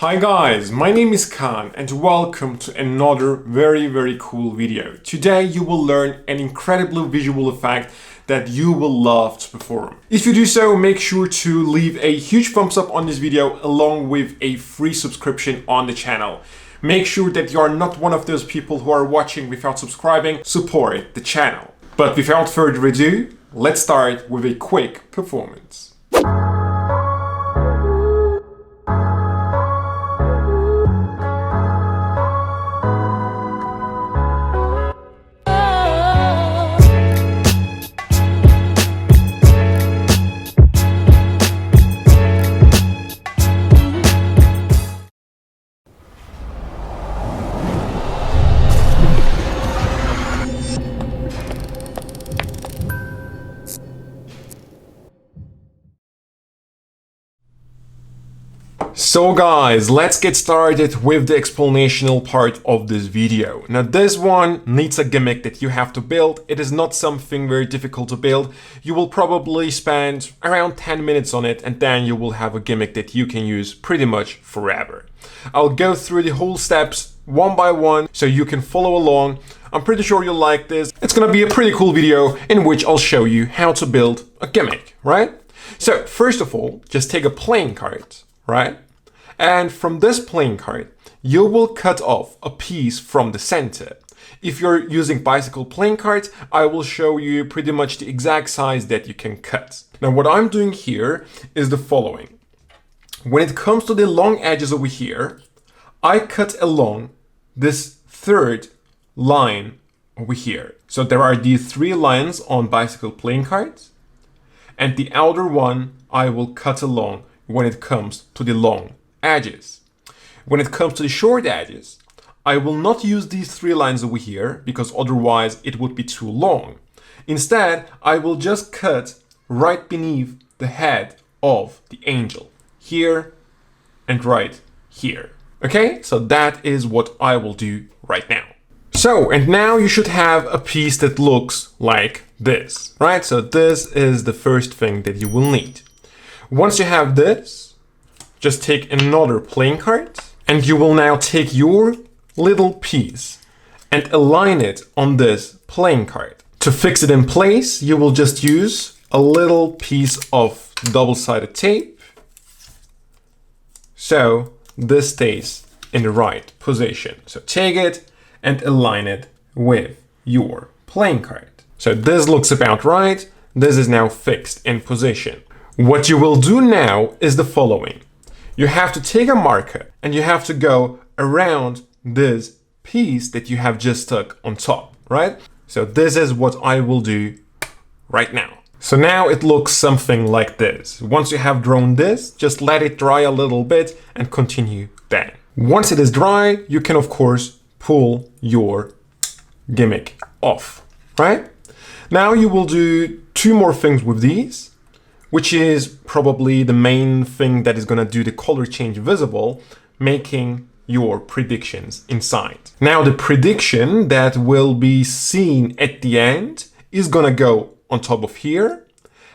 Hi guys, my name is Kaan and welcome to another very cool video. Today you will learn an incredible visual effect that you will love to perform. If you do so, make sure to leave a huge thumbs up on this video along with a free subscription on the channel. Make sure that you are not one of those people who are watching without subscribing. Support the channel. But without further ado, let's start with a quick performance. So guys, let's get started with the explanational part of this video. Now this one needs a gimmick that you have to build. It is not something very difficult to build. You will probably spend around 10 minutes on it and then you will have a gimmick that you can use pretty much forever. I'll go through the whole steps one by one so you can follow along. I'm pretty sure you'll like this. It's gonna be a pretty cool video in which I'll show you how to build a gimmick, right? So first of all, just take a playing card, right? And from this playing card, you will cut off a piece from the center. If you're using bicycle playing cards, I will show you pretty much the exact size that you can cut. Now what I'm doing here is the following. When it comes to the long edges over here, I cut along this third line over here. So there are these three lines on bicycle playing cards, and the outer one I will cut along when it comes to the long edges. When it comes to the short edges, I will not use these three lines over here because otherwise it would be too long. Instead, I will just cut right beneath the head of the angel, here and right here. Okay, so that is what I will do right now. So, and now you should have a piece that looks like this, right? So this is the first thing that you will need. Once you have this, just take another playing card and you will now take your little piece and align it on this playing card. To fix it in place, you will just use a little piece of double-sided tape. So this stays in the right position. So take it and align it with your playing card. So this looks about right. This is now fixed in position. What you will do now is the following. You have to take a marker and you have to go around this piece that you have just stuck on top, right? So this is what I will do right now. So now it looks something like this. Once you have drawn this, just let it dry a little bit and continue then. Once it is dry, you can of course pull your gimmick off, right? Now you will do two more things with these, which is probably the main thing that is going to do the color change visible, making your predictions inside. Now the prediction that will be seen at the end is going to go on top of here,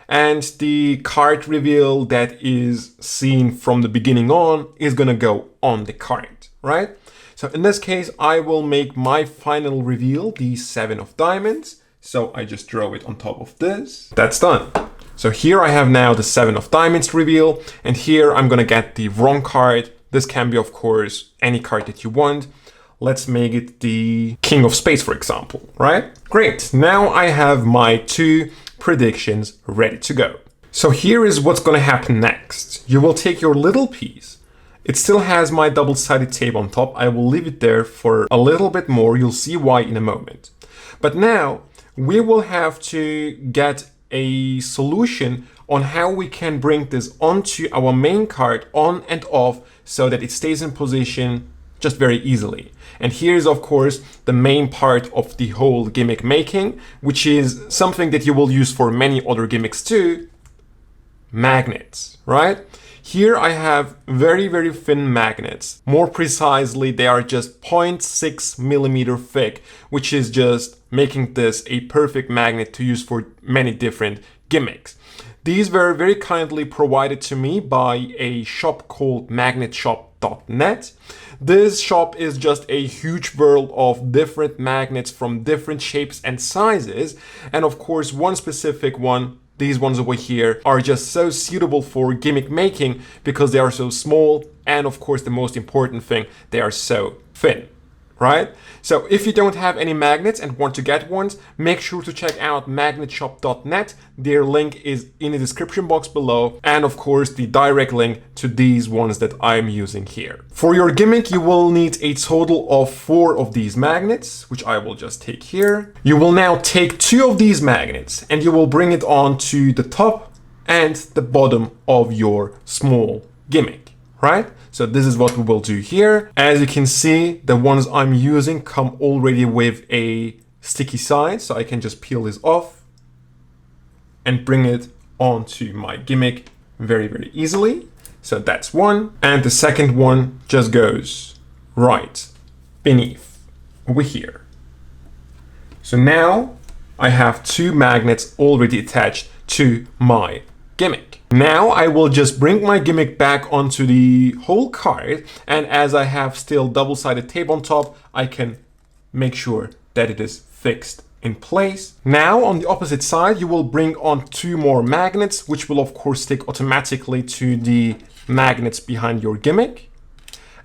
and the card reveal that is seen from the beginning on is going to go on the card, right? So in this case, I will make my final reveal the 7 of diamonds. So I just draw it on top of this. That's done. So here I have now the 7 of diamonds reveal, and here I'm gonna get the wrong card. This can be, of course, any card that you want. Let's make it the King of Spades, for example, right? Great, now I have my 2 predictions ready to go. So here is what's gonna happen next. You will take your little piece. It still has my double-sided tape on top. I will leave it there for a little bit more. You'll see why in a moment. But now we will have to get a solution on how we can bring this onto our main card on and off so that it stays in position just very easily. And here's of course the main part of the whole gimmick making, which is something that you will use for many other gimmicks too, magnets, right? Here I have very thin magnets. More precisely, they are just 0.6 millimeter thick, which is just making this a perfect magnet to use for many different gimmicks. These were very kindly provided to me by a shop called Magnet Shop KaanReviews.net. This shop is just a huge world of different magnets from different shapes and sizes. And of course, one specific one, these ones over here, are just so suitable for gimmick making because they are so small. And of course, the most important thing, they are so thin. Right? So if you don't have any magnets and want to get ones, make sure to check out magnetshop.net. Their link is in the description box below. And of course, the direct link to these ones that I'm using here. For your gimmick, you will need a total of 4 of these magnets, which I will just take here. You will now take 2 of these magnets and you will bring it on to the top and the bottom of your small gimmick, right? So this is what we will do here. As you can see, the ones I'm using come already with a sticky side, so I can just peel this off and bring it onto my gimmick very, very easily. So that's one. And the second one just goes right beneath over here. So now I have 2 magnets already attached to my gimmick. Now I will just bring my gimmick back onto the whole card, and as I have still double-sided tape on top, I can make sure that it is fixed in place. Now on the opposite side, you will bring on 2 more magnets, which will of course stick automatically to the magnets behind your gimmick.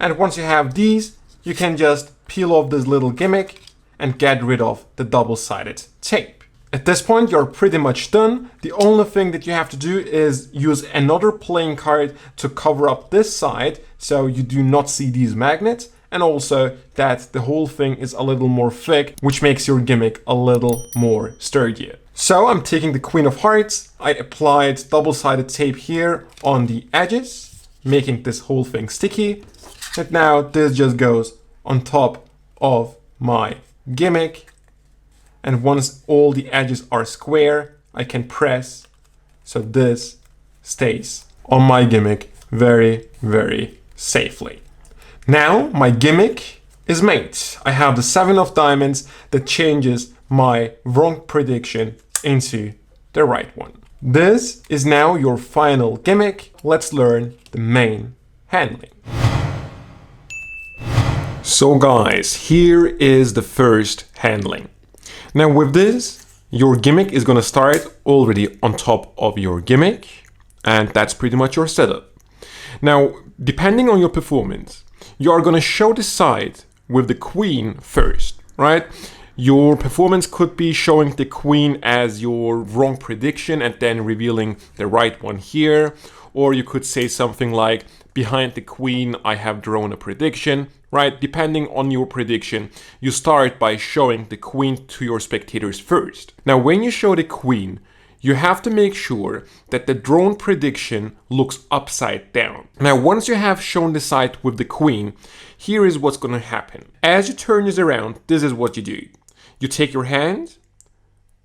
And once you have these, you can just peel off this little gimmick and get rid of the double-sided tape. At this point, you're pretty much done. The only thing that you have to do is use another playing card to cover up this side so you do not see these magnets, and also that the whole thing is a little more thick, which makes your gimmick a little more sturdier. So I'm taking the Queen of Hearts. I applied double-sided tape here on the edges, making this whole thing sticky. And now this just goes on top of my gimmick. And once all the edges are square, I can press so this stays on my gimmick very, very safely. Now my gimmick is made. I have the 7 of diamonds that changes my wrong prediction into the right one. This is now your final gimmick. Let's learn the main handling. So guys, here is the first handling. Now with this, your gimmick is going to start already on top of your gimmick, and that's pretty much your setup. Now, depending on your performance, you are going to show the side with the queen first, right? Your performance could be showing the queen as your wrong prediction and then revealing the right one here. Or you could say something like, behind the queen, I have drawn a prediction, right? Depending on your prediction, you start by showing the queen to your spectators first. Now, when you show the queen, you have to make sure that the drawn prediction looks upside down. Now, once you have shown the side with the queen, here is what's going to happen. As you turn this around, this is what you do. You take your hand,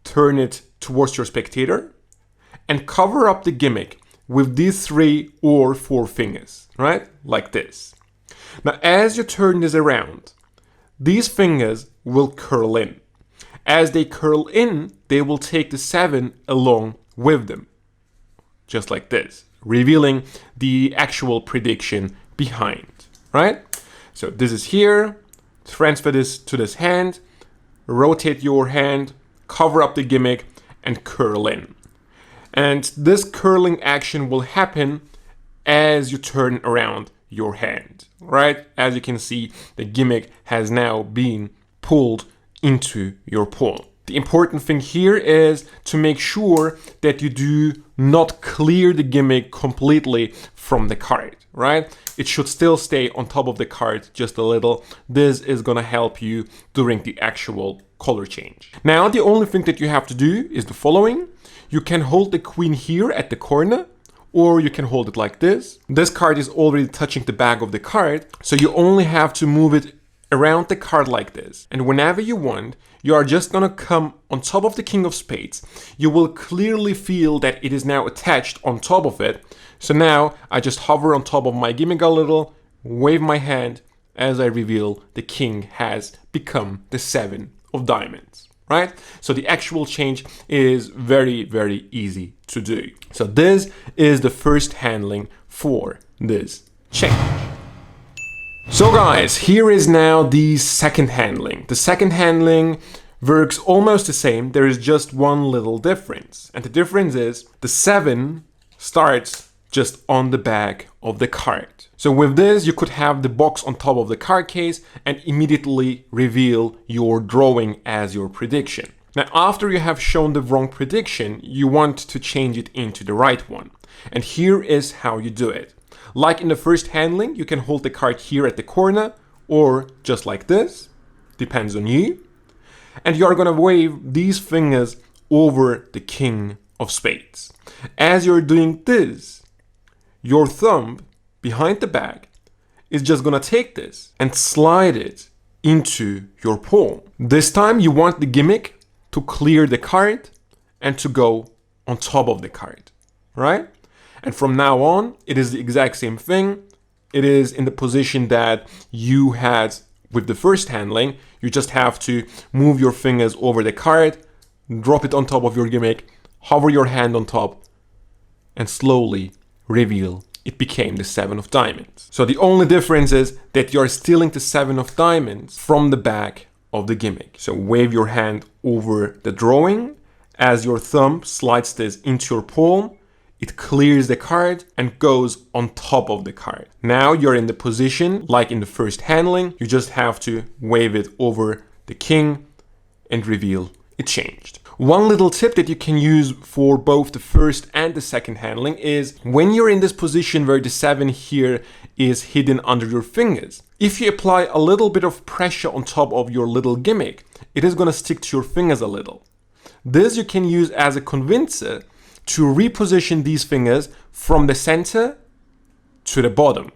turn it towards your spectator, and cover up the gimmick with these 3 or 4 fingers, right? Like this. Now, as you turn this around, these fingers will curl in. As they curl in, they will take the 7 along with them. Just like this, revealing the actual prediction behind, right? So this is here, transfer this to this hand, rotate your hand, cover up the gimmick, and curl in. And this curling action will happen as you turn around your hand, right? As you can see, the gimmick has now been pulled into your palm. The important thing here is to make sure that you do not clear the gimmick completely from the card, right? It should still stay on top of the card just a little. This is gonna help you during the actual color change. Now, the only thing that you have to do is the following. You can hold the queen here at the corner, or you can hold it like this. This card is already touching the back of the card, so you only have to move it around the card like this. And whenever you want, you are just gonna come on top of the king of spades. You will clearly feel that it is now attached on top of it. So now I just hover on top of my gimmick a little, wave my hand as I reveal the king has become the 7 of diamonds. Right? So the actual change is very, very easy to do. So this is the first handling for this change. So guys, here is now the second handling. The second handling works almost the same. There is just one little difference. And the difference is the 7 starts just on the back of the card. So with this, you could have the box on top of the card case and immediately reveal your drawing as your prediction. Now, after you have shown the wrong prediction, you want to change it into the right one. And here is how you do it. Like in the first handling, you can hold the card here at the corner or just like this, depends on you. And you're gonna wave these fingers over the king of spades. As you're doing this, your thumb behind the back is just gonna take this and slide it into your palm. This time you want the gimmick to clear the card and to go on top of the card, right? And from now on, it is the exact same thing. It is in the position that you had with the first handling. You just have to move your fingers over the card, drop it on top of your gimmick, hover your hand on top, and slowly reveal it became the 7 of diamonds. So the only difference is that you're stealing the 7 of diamonds from the back of the gimmick. So wave your hand over the drawing. As your thumb slides this into your palm, it clears the card and goes on top of the card. Now you're in the position like in the first handling. You just have to wave it over the king and reveal it changed. One little tip that you can use for both the first and the second handling is when you're in this position where the 7 here is hidden under your fingers. If you apply a little bit of pressure on top of your little gimmick, it is gonna stick to your fingers a little. This you can use as a convincer to reposition these fingers from the center to the bottom.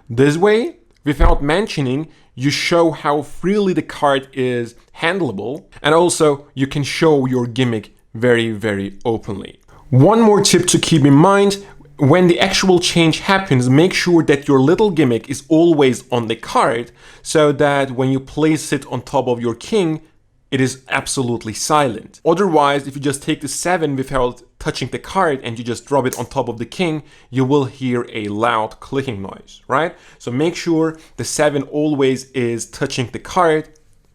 This way, without mentioning, you show how freely the card is handleable, and also you can show your gimmick very, very openly. One more tip to keep in mind: when the actual change happens, make sure that your little gimmick is always on the card so that when you place it on top of your king, it is absolutely silent. Otherwise, if you just take the 7 without touching the card and you just drop it on top of the king, you will hear a loud clicking noise, right? So make sure the 7 always is touching the card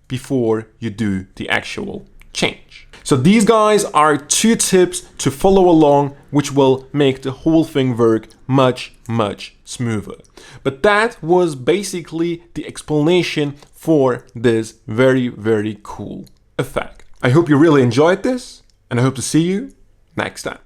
before you do the actual change. So these guys are 2 tips to follow along, which will make the whole thing work much, much smoother. But that was basically the explanation for this very, very cool effect. I hope you really enjoyed this, and I hope to see you next time.